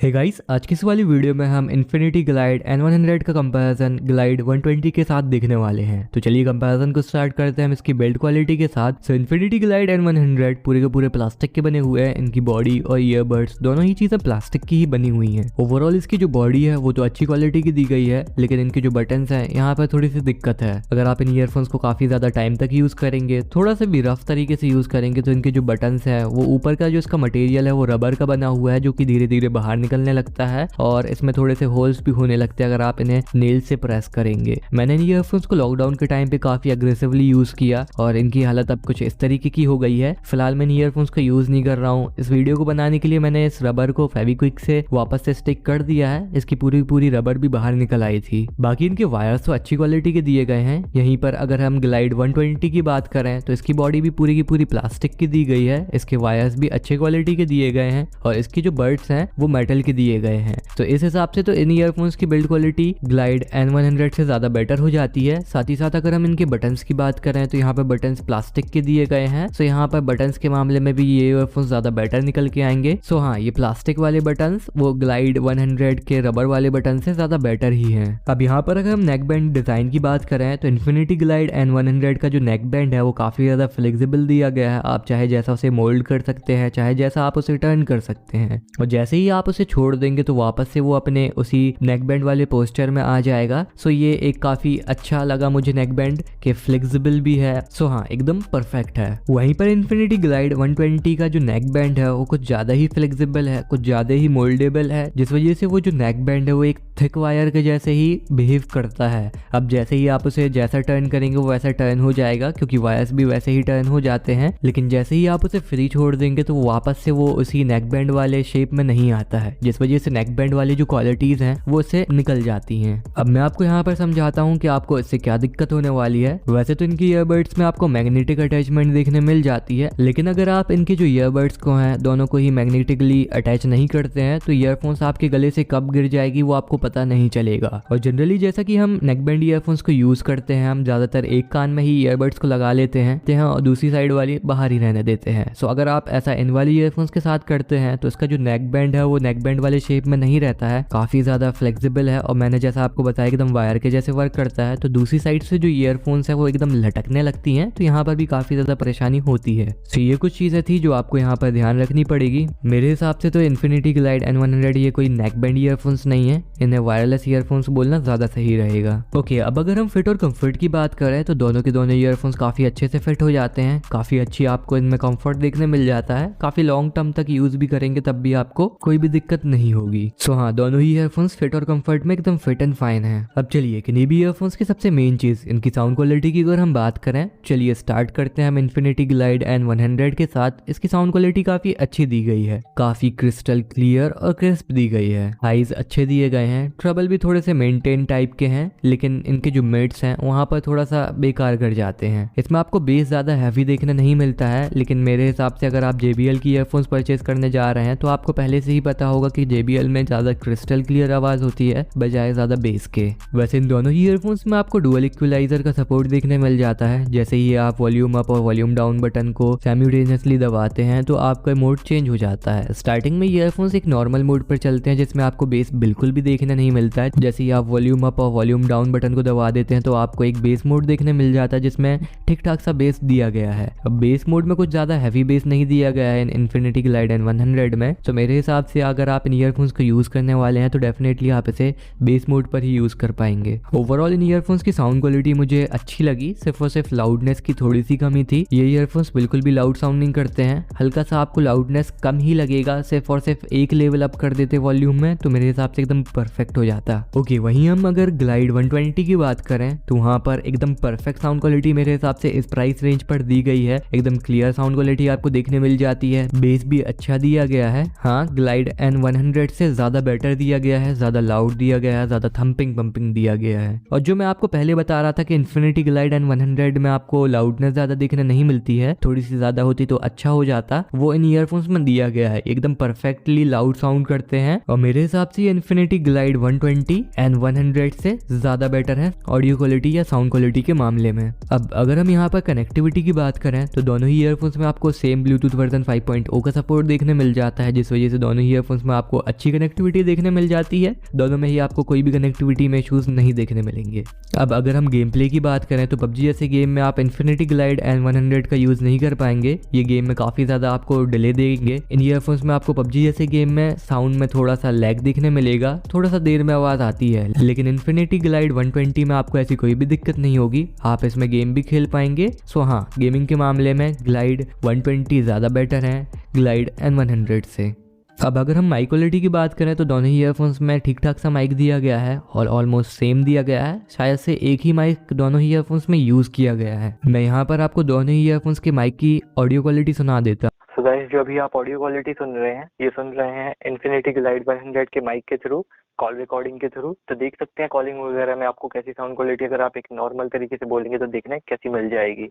Hey guys, आज की इस वाली वीडियो में हम इन्फिनिटी ग्लाइड N100 का कंपैरिजन ग्लाइड 120 के साथ देखने वाले हैं। तो चलिए कंपैरिजन को स्टार्ट करते हैं हम इसकी बिल्ड क्वालिटी के साथ। सो इन्फिनिटी ग्लाइड N100 पूरे के पूरे प्लास्टिक के बने हुए हैं। इनकी बॉडी और ईयरबड्स दोनों ही चीजें प्लास्टिक की ही बनी हुई हैं। ओवरऑल इसकी जो बॉडी है वो तो अच्छी क्वालिटी की दी गई है, लेकिन इनके जो बटन्स हैं यहाँ पर थोड़ी सी दिक्कत है। अगर आप इन ईयरफोन्स को काफी ज्यादा टाइम तक यूज करेंगे, थोड़ा सा भी रफ तरीके से यूज करेंगे, तो इनके जो बटन्स है वो ऊपर का जो इसका मटेरियल है वो रबर का बना हुआ है, जो कि धीरे धीरे बाहर निकलने लगता है और इसमें थोड़े से होल्स भी होने लगते हैं अगर आप इन्हें नेल से प्रेस करेंगे। मैंने इन ईयरफोन्स को लॉकडाउन के टाइम पे काफी अग्रेसिवली यूज किया और इनकी हालत अब कुछ इस तरीके की हो गई है। फिलहाल मैं इन ईयरफोन्स को यूज नहीं कर रहा हूँ। इस वीडियो को बनाने के लिए मैंने इस रबर को फेविक्विक से वापस से स्टिक कर दिया है। इसकी पूरी रबर भी बाहर निकल आई थी। बाकी इनके वायर्स तो अच्छी क्वालिटी के दिए गए हैं। यहीं पर अगर हम ग्लाइड 120 की बात करें तो इसकी बॉडी भी पूरी की पूरी प्लास्टिक की दी गई है। इसके वायर्स भी अच्छे क्वालिटी के दिए गए हैं और इसकी जो बर्ड्स हैं वो मेटल के दिए गए हैं। तो इस हिसाब से तो इन ईयरफोन्स की बिल्ड क्वालिटी ग्लाइड N100 से ज्यादा बेटर हो जाती है। साथ ही साथ अगर हम इनके बटन्स की बात करें तो यहाँ पर बटन्स प्लास्टिक के दिए गए हैं। तो यहाँ पर बटन्स के मामले में भी ये ईयरफोन्स ज्यादा बेटर निकल के आएंगे। सो हाँ, ये प्लास्टिक वाले बटन्स वो ग्लाइड 100 के रबर वाले बटन से ज्यादा बेटर ही हैं। अब यहाँ पर अगर हम नेक बैंड डिजाइन की बात करें तो इन्फिनिटी ग्लाइड N100 का जो नेक बैंड है वो काफी ज्यादा फ्लेक्सिबल दिया गया है। आप चाहे जैसा उसे मोल्ड कर सकते हैं, चाहे जैसा आप उसे टर्न कर सकते हैं, और जैसे ही आप उसे छोड़ देंगे तो वापस से वो अपने उसी नेक बैंड वाले पोस्टर में आ जाएगा। सो ये एक काफी अच्छा लगा मुझे नेक बैंड के, फ्लेक्सिबल भी है। सो हाँ, एकदम परफेक्ट है। वहीं पर इन्फिनिटी ग्लाइड 120 का जो नेक बैंड है वो कुछ ज्यादा ही फ्लेक्सिबल है, कुछ ज्यादा ही मोल्डेबल है, जिस वजह से वो जो नेक बैंड है वो एक थिक वायर के जैसे ही बिहेव करता है। अब जैसे ही आप उसे जैसा टर्न करेंगे वो वैसा टर्न हो जाएगा, क्योंकि वायर्स भी वैसे ही टर्न हो जाते हैं। लेकिन जैसे ही आप उसे फ्री छोड़ देंगे तो वापस से वो उसी नेक बैंड वाले शेप में नहीं आता है, जिस वजह से नेक बैंड वाली जो क्वालिटीज हैं वो इससे निकल जाती हैं। अब मैं आपको यहाँ पर समझाता हूँ कि आपको इससे क्या दिक्कत होने वाली है। वैसे तो इनकी ईयरबड्स में आपको मैग्नेटिक अटैचमेंट देखने मिल जाती है, लेकिन अगर आप इनके जो ईयरबड्स को हैं दोनों को ही मैग्नेटिकली अटैच नहीं करते हैं तो ईयरफोन्स आपके गले से कब गिर जाएगी वो आपको पता नहीं चलेगा। और जनरली जैसा कि हम नेक बैंड ईयरफोन्स को यूज करते हैं, हम ज्यादातर एक कान में ही ईयरबड्स को लगा लेते हैं और दूसरी साइड वाली बाहर ही रहने देते हैं। सो अगर आप ऐसा इन वाली ईयरफोन्स के साथ करते हैं तो इसका जो नेक बैंड है वो नेक बैंड वाले शेप में नहीं रहता है, काफी ज्यादा फ्लेक्सिबल है और मैंने जैसा आपको बताया एकदम वायर के जैसे वर्क करता है। तो दूसरी साइड से जो ईयरफोन्स है वो एकदम लटकने लगती हैं, तो यहाँ पर भी काफी ज्यादा परेशानी होती है। तो ये कुछ चीजें थी जो आपको यहाँ पर ध्यान रखनी पड़ेगी। मेरे हिसाब से तो इन्फिनिटी ग्लाइड N100 ये कोई नेक बैंड ईयरफोन्स नहीं है, इन्हें वायरलेस ईयरफोन्स बोलना ज्यादा सही रहेगा। ओके, अब अगर हम फिट और कंफर्ट की बात करें तो दोनों के दोनों ईयरफोन्स काफी अच्छे से फिट हो जाते हैं। काफी अच्छी आपको इनमें कंफर्ट देखने मिल जाता है। काफी लॉन्ग टर्म तक यूज भी करेंगे तब भी आपको कोई भी दिक्कत नहीं होगी। सो हाँ, दोनों ही ईयरफोन्स फिट और कंफर्ट में एकदम फिट एंड फाइन है। अब चलिए किनेबी ईयरफोन्स की सबसे मेन चीज इनकी साउंड क्वालिटी की अगर हम बात करें, चलिए स्टार्ट करते हैं हम इन्फिनिटी ग्लाइड N100 के साथ। इसकी साउंड क्वालिटी काफी अच्छी दी गई है, काफी क्रिस्टल क्लियर और क्रिस्प दी गई है। हाइज अच्छे दिए गए हैं, ट्रबल भी थोड़े से मेंटेन टाइप के हैं, लेकिन इनके जो मिड्स हैं वहां पर थोड़ा सा बेकार कर जाते हैं। इसमें आपको बेस ज्यादा हैवी देखने नहीं मिलता है, लेकिन मेरे हिसाब से अगर आप JBL की ईयरफोन्स परचेज करने जा रहे हैं तो आपको पहले से ही पता होगा कि JBL में ज्यादा क्रिस्टल क्लियर आवाज होती है बजाय ज्यादा बेस के। वैसे इन दोनों ही ईयरफोन्स में आपको डुअल इक्वलाइजर का सपोर्ट देखने मिल जाता है। जैसे ही आप वॉल्यूम अप और वॉल्यूम डाउन बटन को साइमल्टेनियसली दबाते हैं तो आपका मोड चेंज हो जाता है। स्टार्टिंग में ईयरफोन्स एक नॉर्मल मोड पर चलते हैं जिसमें आपको बेस बिल्कुल भी देखने नहीं मिलता है। जैसे ही आप वॉल्यूम अप और वॉल्यूम डाउन बटन को दबा देते हैं तो आपको एक बेस मोड देखने मिल जाता है जिसमें ठीक ठाक सा बेस दिया गया है। अब बेस मोड में कुछ ज्यादा हैवी बेस नहीं दिया गया है इन्फिनिटी ग्लाइड N100 में। तो मेरे हिसाब से अगर आप इन ईयरफोन्स को यूज करने वाले हैं तो डेफिनेटली आप इसे बेस मोड पर ही यूज कर पाएंगे। ओवरऑल इन ईयरफोन्स की साउंड क्वालिटी मुझे अच्छी लगी, सिर्फ और सिर्फ लाउडनेस की थोड़ी सी कमी थी। ये ईयरफोन्स बिल्कुल भी लाउड साउंडिंग करते हैं, हल्का सा आपको लाउडनेस कम ही लगेगा। सिर्फ और सिर्फ एक लेवल अप कर देते वॉल्यूम में तो मेरे हिसाब से एकदम परफेक्ट हो जाता। ओके, वहीं हम अगर ग्लाइड 120 की बात करें तो वहां पर एकदम परफेक्ट साउंड क्वालिटी मेरे हिसाब से इस प्राइस रेंज पर दी गई है। एकदम क्लियर साउंड क्वालिटी आपको देखने मिल जाती है, बेस भी अच्छा दिया गया है। हाँ, ग्लाइड N100 से ज्यादा बेटर दिया गया है, ज्यादा लाउड दिया गया है, ज्यादा थम्पिंग पंपिंग दिया गया है। और जो मैं आपको पहले बता रहा था कि इन्फिनिटी ग्लाइड N100 में आपको लाउडनेस ज्यादा देखने नहीं मिलती है, थोड़ी सी ज्यादा होती तो अच्छा हो जाता, वो इन ईयरफोन्स में दिया गया है। एकदम परफेक्टली लाउड साउंड करते हैं और मेरे हिसाब से इन्फिनिटी ग्लाइड 120 N100 से ज्यादा बेटर है ऑडियो क्वालिटी या साउंड क्वालिटी के मामले में। अब अगर हम यहाँ पर कनेक्टिविटी की बात करें तो दोनों ही ईयरफोन्स में आपको सेम ब्लूटूथ वर्जन 5.0 का सपोर्ट देखने मिल जाता है, जिस वजह से दोनों ही ईयरफोन्स ईयरफोन्स में आपको अच्छी कनेक्टिविटी देखने मिल जाती है। दोनों में ही आपको कोई भी कनेक्टिविटी में इशूज़ नहीं देखने मिलेंगे। अब अगर हम गेम प्ले की बात करें तो पबजी जैसे गेम में आप इन्फिनिटी ग्लाइड N100 का यूज़ नहीं कर पाएंगे। ये गेम में काफ़ी ज़्यादा आपको डिले देंगे। इन ईयरफोन्स में आपको पबजी जैसे गेम में साउंड में थोड़ा सा लैग दिखने मिलेगा, थोड़ा सा देर में आवाज़ आती है, लेकिन इन्फिनिटी ग्लाइड 120 में आपको ऐसी कोई भी दिक्कत नहीं होगी। आप इसमें गेम भी खेल पाएंगे। सो हाँ, गेमिंग के मामले में ग्लाइड 120 ज़्यादा बेटर है ग्लाइड N100 से। अब अगर हम माइक क्वालिटी की बात करें तो दोनों ही ईयरफोन्स में ठीक ठाक सा माइक दिया गया है और ऑलमोस्ट सेम दिया गया है। शायद से एक ही माइक दोनों ही ईयरफोन्स में यूज़ किया गया है। मैं यहाँ पर आपको दोनों ही ईयरफोन्स के माइक की ऑडियो क्वालिटी सुना देता। सो गाइस, जो अभी आप ऑडियो क्वालिटी सुन रहे हैं, ये सुन रहे हैं इन्फिनिटी ग्लाइड 100 के माइक के थ्रू, कॉल रिकॉर्डिंग के थ्रू। तो देख सकते हैं कॉलिंग वगैरह में आपको कैसी साउंड क्वालिटी, अगर आप एक नॉर्मल तरीके से बोलेंगे तो देखना है कैसी मिल जाएगी।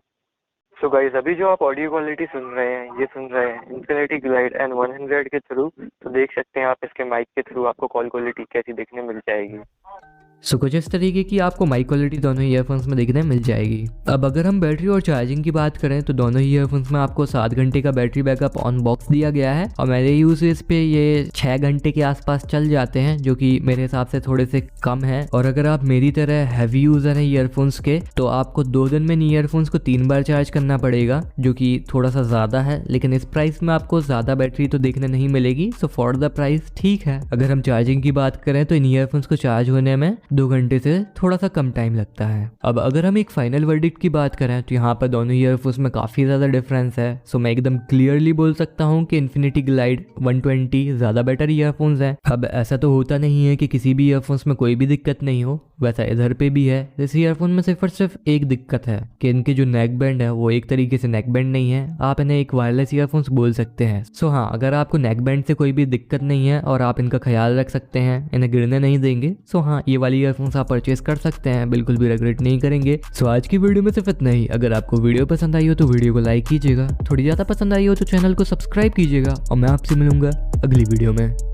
सो गाइस, अभी जो आप ऑडियो क्वालिटी सुन रहे हैं, ये सुन रहे हैं इन्फिनिटी ग्लाइड N100 के थ्रू। तो देख सकते हैं आप इसके माइक के थ्रू आपको कॉल क्वालिटी कैसी देखने मिल जाएगी। सो कुछ इस तरीके की आपको माइक क्वालिटी दोनों ईयरफोन्स में देखने मिल जाएगी। अब अगर हम बैटरी और चार्जिंग की बात करें तो दोनों ही ईयरफोन्स में आपको 7 घंटे का बैटरी बैकअप ऑन बॉक्स दिया गया है और मेरे यूसेज पे ये 6 घंटे के आसपास चल जाते हैं, जो कि मेरे हिसाब से थोड़े से कम है। और अगर आप मेरी तरह हैवी यूज़र हैं ईयरफोन्स के तो आपको 2 दिन में इन ईयरफोन्स को 3 बार चार्ज करना पड़ेगा, जो कि थोड़ा सा ज़्यादा है। लेकिन इस प्राइस में आपको ज़्यादा बैटरी तो देखने नहीं मिलेगी। सो फॉर द प्राइस ठीक है। अगर हम चार्जिंग की बात करें तो इन ईयरफोन्स को चार्ज होने में 2 घंटे से थोड़ा सा कम टाइम लगता है। अब अगर हम एक फाइनल वर्डिक्ट की बात करें तो यहाँ पर दोनों ईयरफोन्स में काफ़ी ज़्यादा डिफरेंस है। सो मैं एकदम क्लियरली बोल सकता हूँ कि इन्फिनिटी ग्लाइड 120 ज़्यादा बेटर ईयरफोन्स हैं। अब ऐसा तो होता नहीं है कि किसी भी ईयरफोन्स में कोई भी दिक्कत नहीं हो, वैसा इधर पे भी है। इस ईयरफोन में सिर्फ और सिर्फ एक दिक्कत है कि इनके जो नेक बैंड है वो एक तरीके से नेक बैंड नहीं है। आप इन्हें एक वायरलेस ईयरफोन्स बोल सकते हैं। सो हाँ, अगर आपको नेक बैंड से कोई भी दिक्कत नहीं है और आप इनका ख्याल रख सकते हैं, इन्हें गिरने नहीं देंगे, सो हाँ, ये वाली ईयरफोन्स आप परचेस कर सकते हैं, बिल्कुल भी रिग्रेट नहीं करेंगे। सो आज की वीडियो में सिर्फ इतना ही। अगर आपको वीडियो पसंद आई हो तो वीडियो को लाइक कीजिएगा, थोड़ी ज़्यादा पसंद आई हो तो चैनल को सब्सक्राइब कीजिएगा और मैं आपसे मिलूंगा अगली वीडियो में।